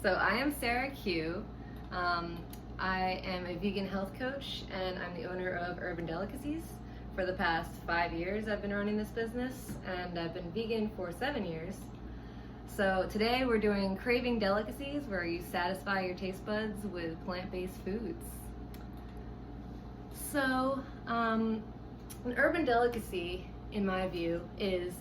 So I am Sarah Q. I am a vegan health coach, and I'm the owner of Craving Delicacies. For the past 5 years, I've been running this business, and I've been vegan for 7 years. So today we're doing Craving Delicacies, where you satisfy your taste buds with plant-based foods. So an urban delicacy, in my view, is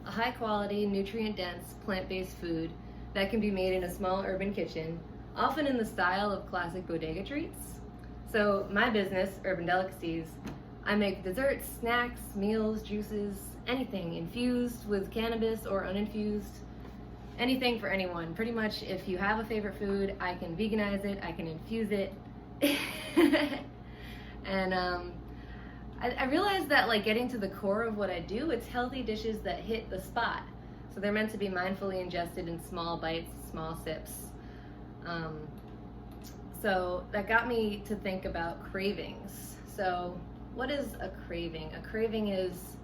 a high-quality, nutrient-dense, plant-based food that can be made in a small urban kitchen, often in the style of classic bodega treats. So my business, Craving Delicacies, I make desserts, snacks, meals, juices, anything infused with cannabis or uninfused, anything for anyone. Pretty much if you have a favorite food, I can veganize it, I can infuse it. And I realized that, like, getting to the core of what I do, it's healthy dishes that hit the spot. So they're meant to be mindfully ingested in small bites, small sips. So that got me to think about cravings. So what is a craving? A craving is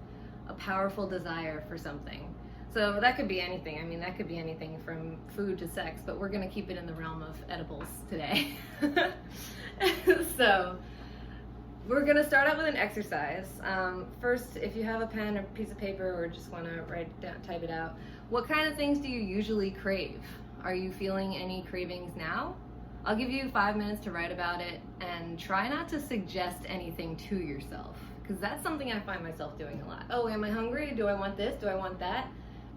a powerful desire for something. So that could be anything. I mean, that could be anything from food to sex, but we're gonna keep it in the realm of edibles today. So we're gonna start out with an exercise. First, if you have a pen or piece of paper or just wanna write it down, type it out, what kind of things do you usually crave? Are you feeling any cravings now? I'll give you 5 minutes to write about it, and try not to suggest anything to yourself, because that's something I find myself doing a lot. Oh, am I hungry? Do I want this? Do I want that?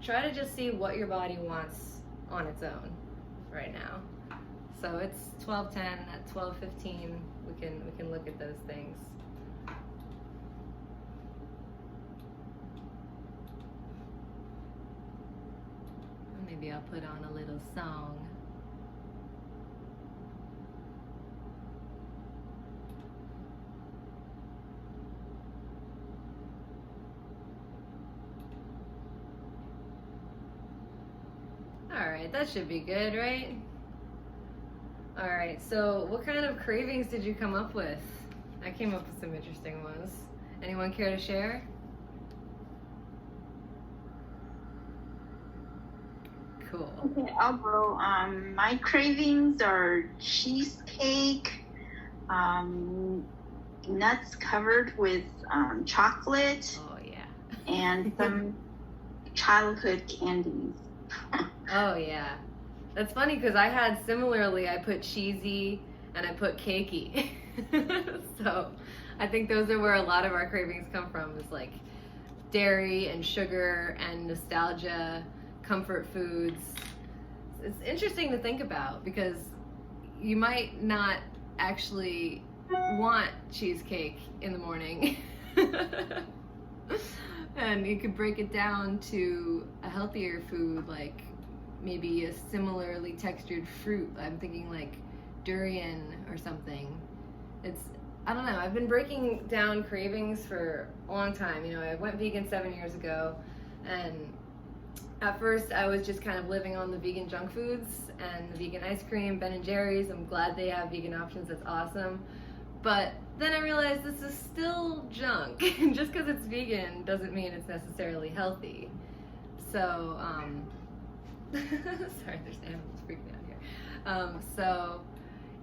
Try to just see what your body wants on its own right now. So it's 12:10. At 12:15, we can look at those things. Maybe I'll put on a little song. All right, that should be good, right? All right, so what kind of cravings did you come up with? I came up with some interesting ones. Anyone care to share? Cool. Okay, I'll go. My cravings are cheesecake, nuts covered with chocolate, Oh yeah. and some childhood candies. Oh yeah. That's funny because I had similarly, I put cheesy and I put cakey. So I think those are where a lot of our cravings come from, is like dairy and sugar and nostalgia, comfort foods. It's interesting to think about because you might not actually want cheesecake in the morning. And you could break it down to a healthier food, like maybe a similarly textured fruit. I'm thinking like durian or something. I don't know, I've been breaking down cravings for a long time. You know, I went vegan 7 years ago, and at first I was just kind of living on the vegan junk foods and the vegan ice cream, Ben & Jerry's. I'm glad they have vegan options, that's awesome. But then I realized this is still junk. Just because it's vegan doesn't mean it's necessarily healthy. So, sorry, there's animals freaking out here. So,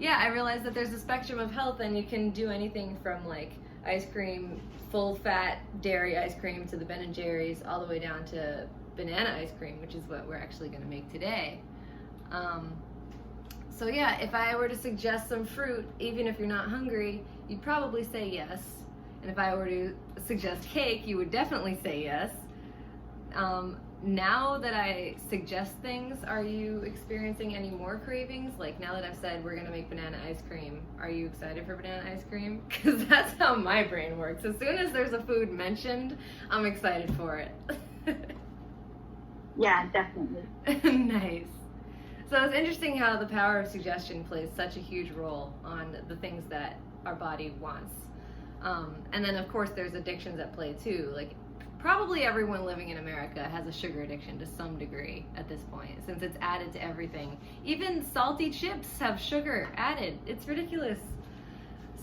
yeah, I realized that there's a spectrum of health, and you can do anything from like ice cream, full fat dairy ice cream, to the Ben & Jerry's, all the way down to banana ice cream, which is what we're actually going to make today. So yeah, if I were to suggest some fruit, even if you're not hungry, you'd probably say yes. And if I were to suggest cake, you would definitely say yes. Now that I suggest things, are you experiencing any more cravings? Like, now that I've said we're gonna make banana ice cream, are you excited for banana ice cream? Because that's how my brain works. As soon as there's a food mentioned, I'm excited for it. Yeah, definitely. Nice. So it's interesting how the power of suggestion plays such a huge role on the things that our body wants. And then of course there's addictions at play too. Like, probably everyone living in America has a sugar addiction to some degree at this point, since it's added to everything. Even salty chips have sugar added. It's ridiculous.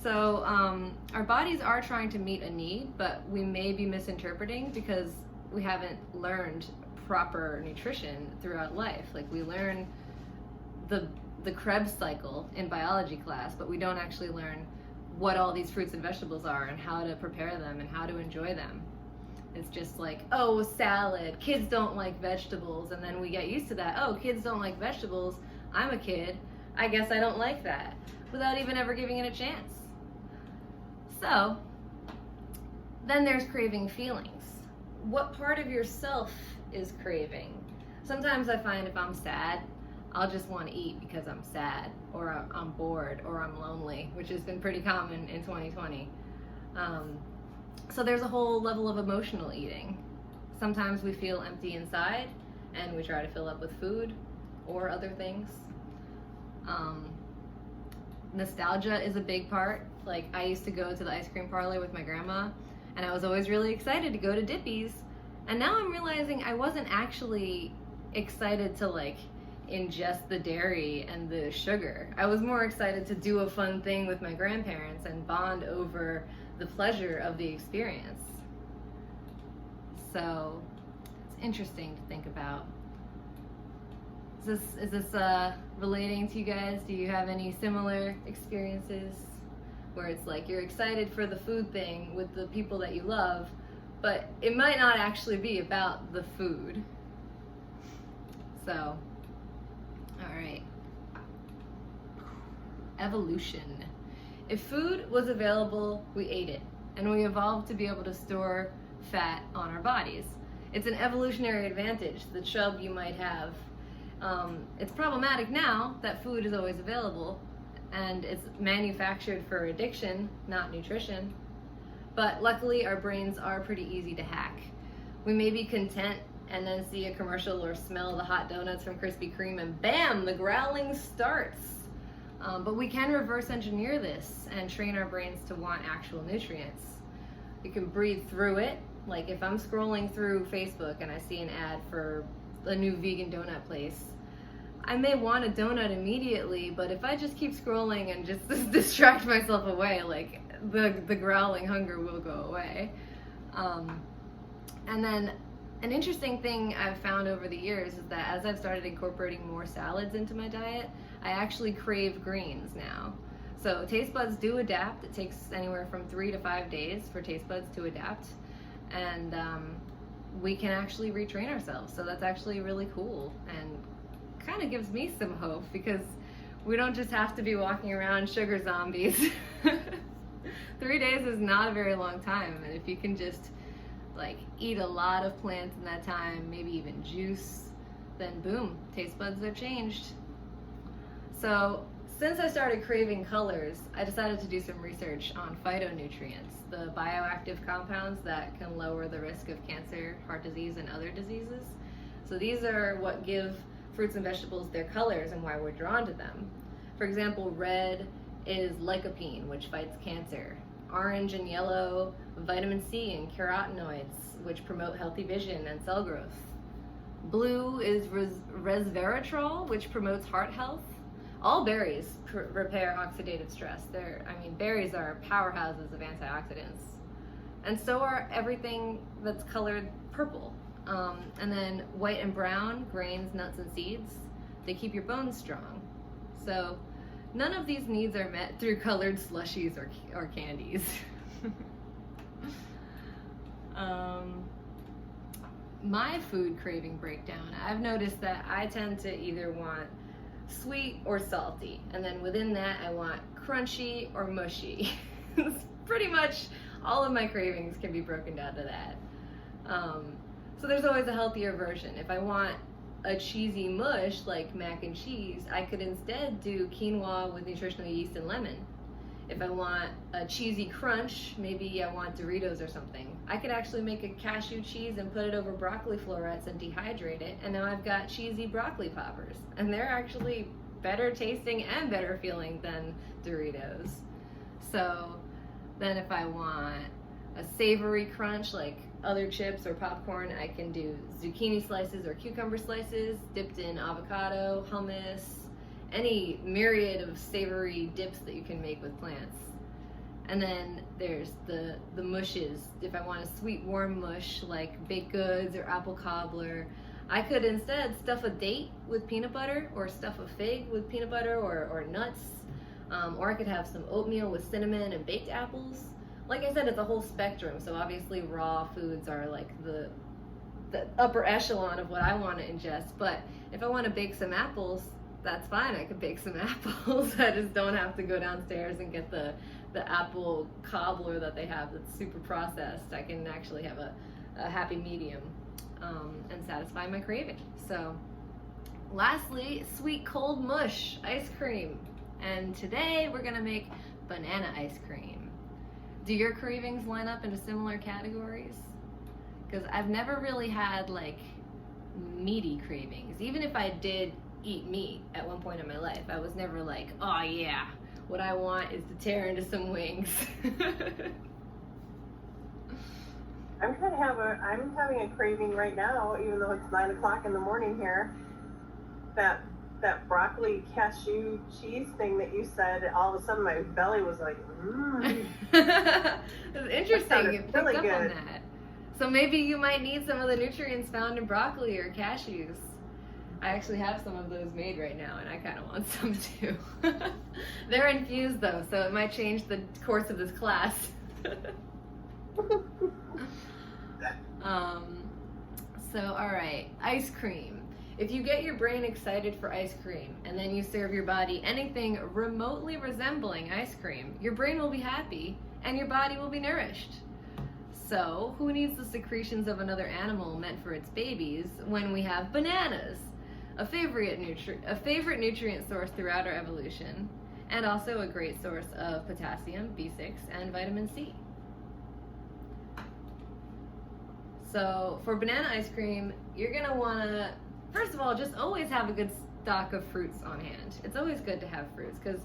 So our bodies are trying to meet a need, but we may be misinterpreting because we haven't learned proper nutrition throughout life. Like, we learn the the Krebs cycle in biology class, but we don't actually learn what all these fruits and vegetables are and how to prepare them and how to enjoy them. It's just like, oh, salad, kids don't like vegetables, and then we get used to that. Oh, kids don't like vegetables, I'm a kid, I guess I don't like that, without even ever giving it a chance. So, then there's craving feelings. What part of yourself is craving? Sometimes I find if I'm sad, I'll just want to eat because I'm sad, or I'm bored, or I'm lonely, which has been pretty common in 2020. So there's a whole level of emotional eating. Sometimes we feel empty inside, and we try to fill up with food or other things. Nostalgia is a big part. Like, I used to go to the ice cream parlor with my grandma, and I was always really excited to go to Dippy's. And now I'm realizing I wasn't actually excited to like ingest the dairy and the sugar. I was more excited to do a fun thing with my grandparents and bond over the pleasure of the experience. So it's interesting to think about. Is this relating to you guys? Do you have any similar experiences where it's like you're excited for the food thing with the people that you love, but it might not actually be about the food? So, all right. Evolution. If food was available, we ate it, and we evolved to be able to store fat on our bodies. It's an evolutionary advantage, the chub you might have. It's problematic now that food is always available, and it's manufactured for addiction, not nutrition. But luckily, our brains are pretty easy to hack. We may be content and then see a commercial or smell the hot donuts from Krispy Kreme, and bam, the growling starts. But we can reverse engineer this and train our brains to want actual nutrients. We can breathe through it. Like if I'm scrolling through Facebook and I see an ad for a new vegan donut place, I may want a donut immediately, but if I just keep scrolling and just distract myself away, like the growling hunger will go away. And then an interesting thing I've found over the years is that as I've started incorporating more salads into my diet, I actually crave greens now. So taste buds do adapt. It takes anywhere from 3 to 5 days for taste buds to adapt. And we can actually retrain ourselves. So that's actually really cool and kind of gives me some hope, because we don't just have to be walking around sugar zombies. 3 days is not a very long time. And if you can just like eat a lot of plants in that time, maybe even juice, then boom, taste buds are changed. So since I started craving colors, I decided to do some research on phytonutrients, the bioactive compounds that can lower the risk of cancer, heart disease, and other diseases. So these are what give fruits and vegetables their colors and why we're drawn to them. For example, red is lycopene, which fights cancer. Orange and yellow, vitamin C and carotenoids, which promote healthy vision and cell growth. Blue is resveratrol, which promotes heart health. All berries repair oxidative stress. Berries are powerhouses of antioxidants. And so are everything that's colored purple. And then white and brown, grains, nuts, and seeds, they keep your bones strong. So none of these needs are met through colored slushies or candies. My food craving breakdown, I've noticed that I tend to either want sweet or salty, and then within that I want crunchy or mushy. Pretty much all of my cravings can be broken down to that. So there's always a healthier version. If I want a cheesy mush like mac and cheese, I could instead do quinoa with nutritional yeast and lemon. If I want a cheesy crunch, maybe I want Doritos or something. I could actually make a cashew cheese and put it over broccoli florets and dehydrate it, and now I've got cheesy broccoli poppers. And they're actually better tasting and better feeling than Doritos. So then if I want a savory crunch like other chips or popcorn, I can do zucchini slices or cucumber slices dipped in avocado, hummus, any myriad of savory dips that you can make with plants. And then there's the mushes. If I want a sweet warm mush like baked goods or apple cobbler, I could instead stuff a date with peanut butter, or stuff a fig with peanut butter, or nuts. Or I could have some oatmeal with cinnamon and baked apples. Like I said, it's a whole spectrum. So obviously raw foods are like the upper echelon of what I want to ingest. But if I want to bake some apples, that's fine. I could bake some apples. I just don't have to go downstairs and get the apple cobbler that they have that's super processed. I can actually have a happy medium and satisfy my craving. So lastly, sweet cold mush ice cream. And today we're gonna make banana ice cream. Do your cravings line up into similar categories? Because I've never really had like meaty cravings. Even if I did eat meat at one point in my life, I was never like, oh yeah, what I want is to tear into some wings. I'm having a craving right now, even though it's 9 o'clock in the morning here. That broccoli cashew cheese thing that you said, all of a sudden my belly was like, It's interesting. You picked really up good on that. So maybe you might need some of the nutrients found in broccoli or cashews. I actually have some of those made right now, and I kind of want some too. They're infused though, so it might change the course of this class. So all right, ice cream. If you get your brain excited for ice cream and then you serve your body anything remotely resembling ice cream, your brain will be happy and your body will be nourished. So who needs the secretions of another animal meant for its babies when we have bananas? A favorite nutrient source throughout our evolution, and also a great source of potassium, B6, and vitamin C. So for banana ice cream, you're gonna wanna, first of all, just always have a good stock of fruits on hand. It's always good to have fruits, because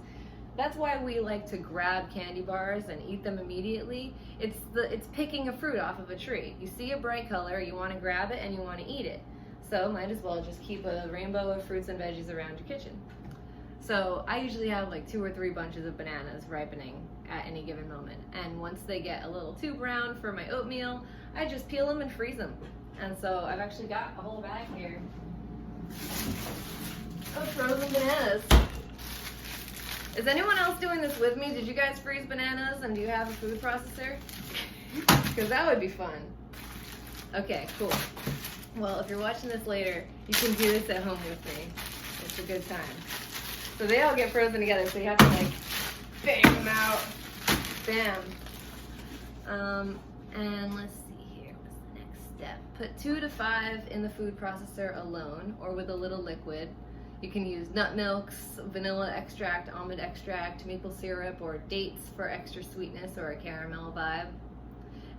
that's why we like to grab candy bars and eat them immediately. It's picking a fruit off of a tree. You see a bright color, you want to grab it and you want to eat it. So might as well just keep a rainbow of fruits and veggies around your kitchen. So I usually have like 2 or 3 bunches of bananas ripening at any given moment. And once they get a little too brown for my oatmeal, I just peel them and freeze them. And so I've actually got a whole bag here of frozen bananas. Is anyone else doing this with me? Did you guys freeze bananas, and do you have a food processor? Because that would be fun. Okay, cool. Well, if you're watching this later, you can do this at home with me. It's a good time. So they all get frozen together, so you have to like bang them out. Bam. And let's see here, what's the next step? Put 2 to 5 in the food processor alone or with a little liquid. You can use nut milks, vanilla extract, almond extract, maple syrup, or dates for extra sweetness or a caramel vibe.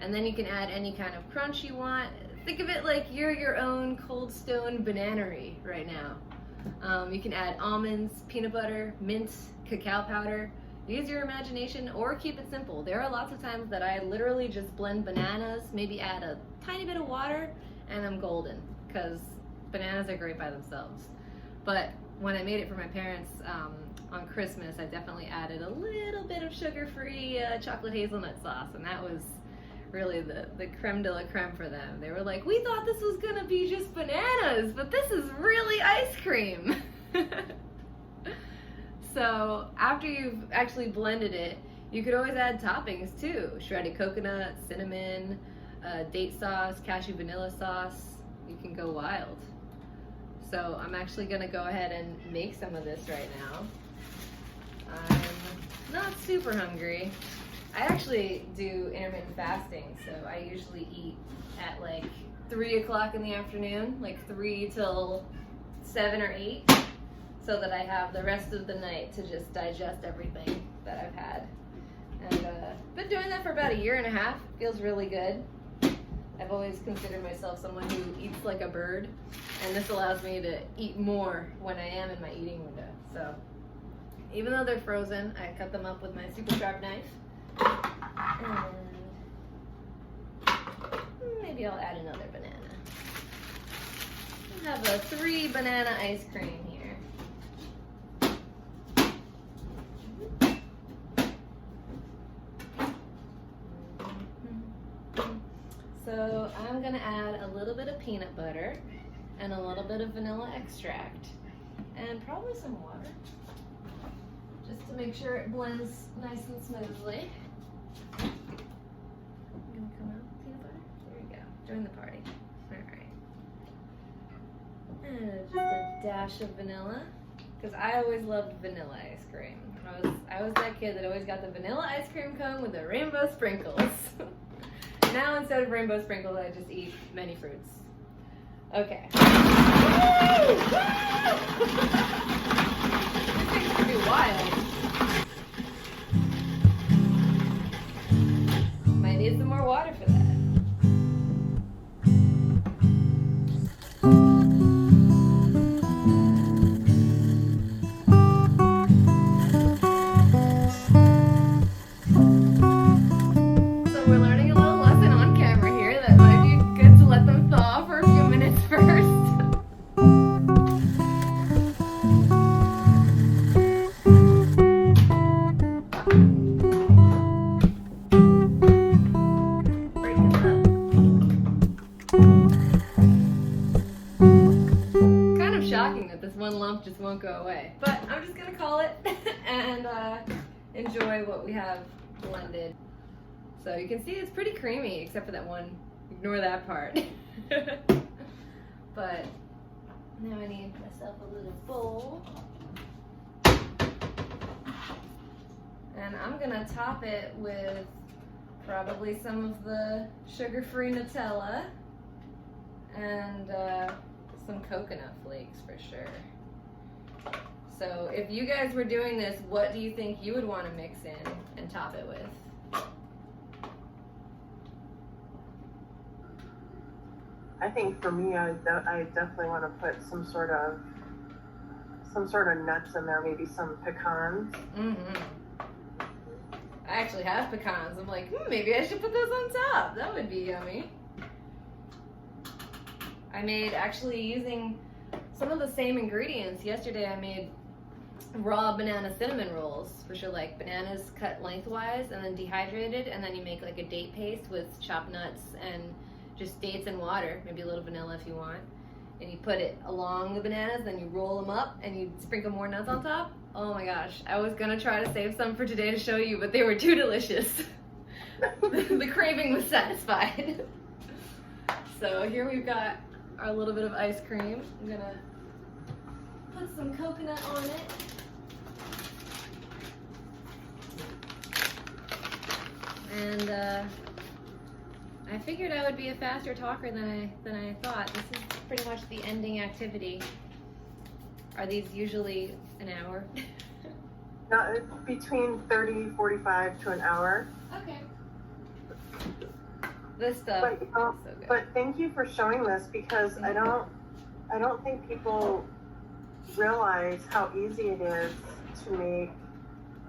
And then you can add any kind of crunch you want. Think of it like you're your own Cold Stone bananery right now. You can add almonds, peanut butter, mint, cacao powder. Use your imagination or keep it simple. There are lots of times that I literally just blend bananas, maybe add a tiny bit of water, and I'm golden, because bananas are great by themselves. But when I made it for my parents on Christmas, I definitely added a little bit of sugar-free chocolate hazelnut sauce, and that was really the creme de la creme for them. They were like, we thought this was gonna be just bananas, but this is really ice cream. So after you've actually blended it, you could always add toppings too. Shredded coconut, cinnamon, date sauce, cashew vanilla sauce. You can go wild. So I'm actually gonna go ahead and make some of this right now. I'm not super hungry. I actually do intermittent fasting, so I usually eat at like 3 o'clock in the afternoon, like 3 till 7 or 8, so that I have the rest of the night to just digest everything that I've had. And been doing that for about 1.5 years. It feels really good. I've always considered myself someone who eats like a bird, and this allows me to eat more when I am in my eating window. So even though they're frozen, I cut them up with my super sharp knife. And maybe I'll add another banana. I have a 3 banana ice cream here. So I'm gonna add a little bit of peanut butter and a little bit of vanilla extract, and probably some water, just to make sure it blends nice and smoothly. You gonna come out, peanut butter? There you go. Join the party. All right. And just a dash of vanilla, because I always loved vanilla ice cream. I was that kid that always got the vanilla ice cream cone with the rainbow sprinkles. Now instead of rainbow sprinkles, I just eat many fruits. Okay. This thing's gonna be wild. Might need some more water for that. One lump just won't go away, but I'm just gonna call it and enjoy what we have blended. So you can see it's pretty creamy, except for that one. Ignore that part. But now I need myself a little bowl, and I'm gonna top it with probably some of the sugar-free Nutella and some coconut flakes for sure. So if you guys were doing this, what do you think you would want to mix in and top it with? I think for me, I definitely want to put some sort of nuts in there, maybe some pecans. Mm-hmm. I actually have pecans. I'm like, maybe I should put those on top. That would be yummy. I made, actually using some of the same ingredients. Yesterday I made raw banana cinnamon rolls, which are like bananas cut lengthwise and then dehydrated, and then you make like a date paste with chopped nuts and just dates and water, maybe a little vanilla if you want. And you put it along the bananas, then you roll them up and you sprinkle more nuts on top. Oh my gosh, I was gonna try to save some for today to show you, but they were too delicious. The craving was satisfied. So here we've got our little bit of ice cream. I'm gonna put some coconut on it. And I figured I would be a faster talker than I thought. This is pretty much the ending activity. Are these usually an hour? No, it's between 45 to an hour. Okay. This stuff But, is so good. but thank you for showing this, because I don't think people realize how easy it is to make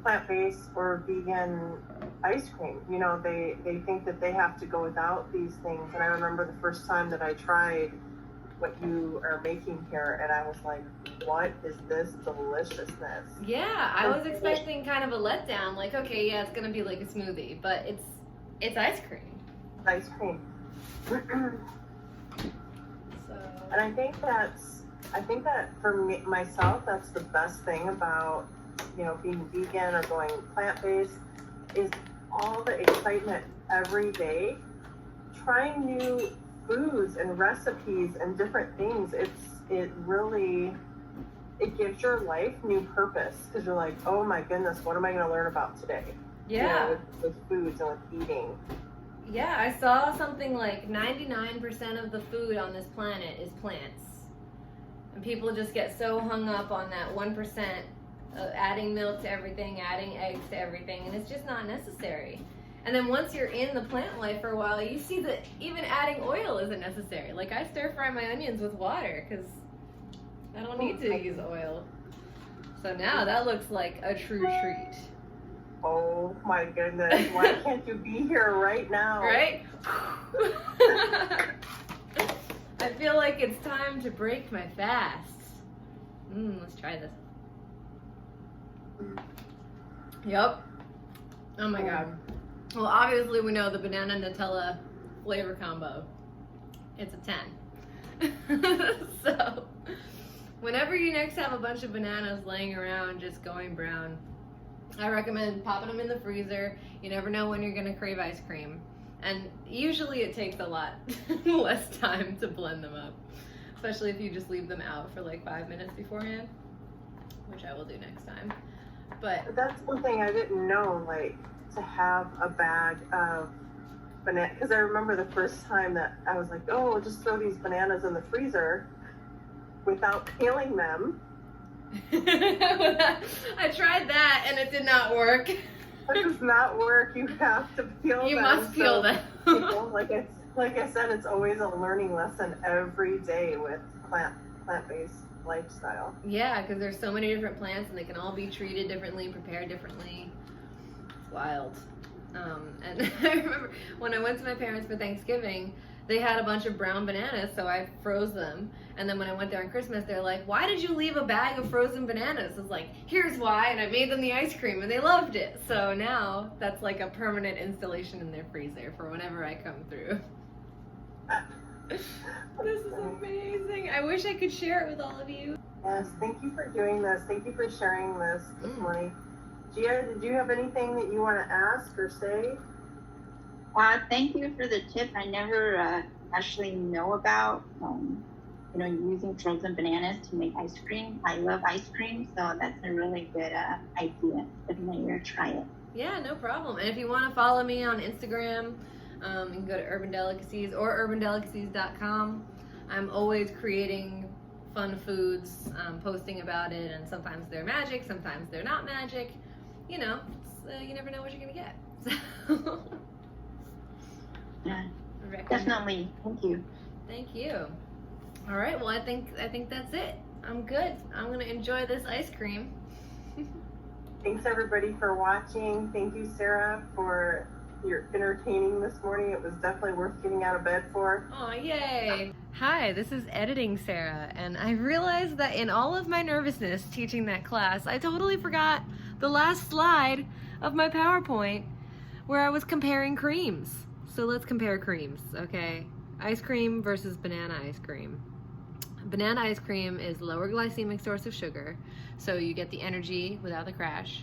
plant-based or vegan ice cream. You know, they think that they have to go without these things. And I remember the first time that I tried what you are making here, and I was like, what is this deliciousness? Yeah, I was expecting kind of a letdown, like, okay, yeah, it's gonna be like a smoothie, but it's ice cream. Ice cream. So And I think that for me, myself, that's the best thing about, you know, being vegan or going plant-based, is all the excitement every day, trying new foods and recipes and different things. It gives your life new purpose, because you're like, oh my goodness, what am I going to learn about today? yeah. You know, with foods and with eating. Yeah, I saw something like 99% of the food on this planet is plants. And people just get so hung up on that 1% of adding milk to everything, adding eggs to everything, and it's just not necessary. And then once you're in the plant life for a while, you see that even adding oil isn't necessary. Like, I stir fry my onions with water because I don't need to use oil. So now that looks like a true treat. Oh my goodness, why can't you be here right now? Right? I feel like it's time to break my fast. Let's try this. Yep. Oh my god. Well, obviously we know the banana Nutella flavor combo. It's a 10. So, whenever you next have a bunch of bananas laying around just going brown, I recommend popping them in the freezer. You never know when you're going to crave ice cream. And usually it takes a lot less time to blend them up, especially if you just leave them out for like 5 minutes beforehand, which I will do next time. But that's one thing I didn't know, like, to have a bag of banana, because I remember the first time that I was like, oh, just throw these bananas in the freezer without peeling them. I tried that and it did not work. It does not work. You have to peel them. You must peel them. Like I said, it's always a learning lesson every day with plant-based lifestyle. Yeah, because there's so many different plants and they can all be treated differently, prepared differently. It's wild. And I remember when I went to my parents for Thanksgiving, they had a bunch of brown bananas, so I froze them. And then when I went there on Christmas, they're like, why did you leave a bag of frozen bananas? I was like, here's why, and I made them the ice cream, and they loved it. So now that's like a permanent installation in their freezer for whenever I come through. This is amazing. I wish I could share it with all of you. Yes, thank you for doing this. Thank you for sharing this morning. Gia, did you have anything that you want to ask or say? Thank you for the tip. I never actually know about, using frozen bananas to make ice cream. I love ice cream, so that's a really good idea. Definitely going to try it. Yeah, no problem. And if you want to follow me on Instagram, you can go to Urban Delicacies or urbandelicacies.com. I'm always creating fun foods, posting about it, and sometimes they're magic, sometimes they're not magic. You know, you never know what you're going to get. So. Yeah, definitely. Thank you. Thank you. All right. Well, I think that's it. I'm good. I'm gonna enjoy this ice cream. Thanks everybody for watching. Thank you, Sarah, for your entertaining this morning. It was definitely worth getting out of bed for. Oh, yay! Hi, this is Editing Sarah, and I realized that in all of my nervousness teaching that class, I totally forgot the last slide of my PowerPoint where I was comparing creams. So let's compare creams, okay? Ice cream versus banana ice cream. Banana ice cream is lower glycemic source of sugar, so you get the energy without the crash.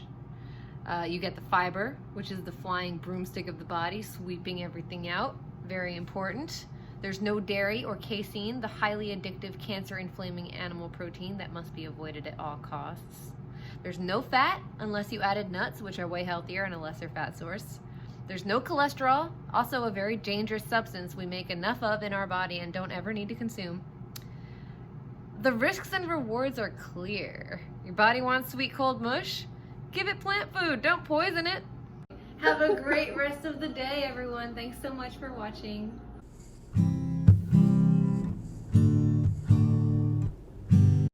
You get the fiber, which is the flying broomstick of the body, sweeping everything out. Very important. There's no dairy or casein, the highly addictive cancer-inflaming animal protein that must be avoided at all costs. There's no fat, unless you added nuts, which are way healthier and a lesser fat source. There's no cholesterol, also a very dangerous substance we make enough of in our body and don't ever need to consume. The risks and rewards are clear. Your body wants sweet cold mush? Give it plant food, don't poison it. Have a great rest of the day, everyone. Thanks so much for watching.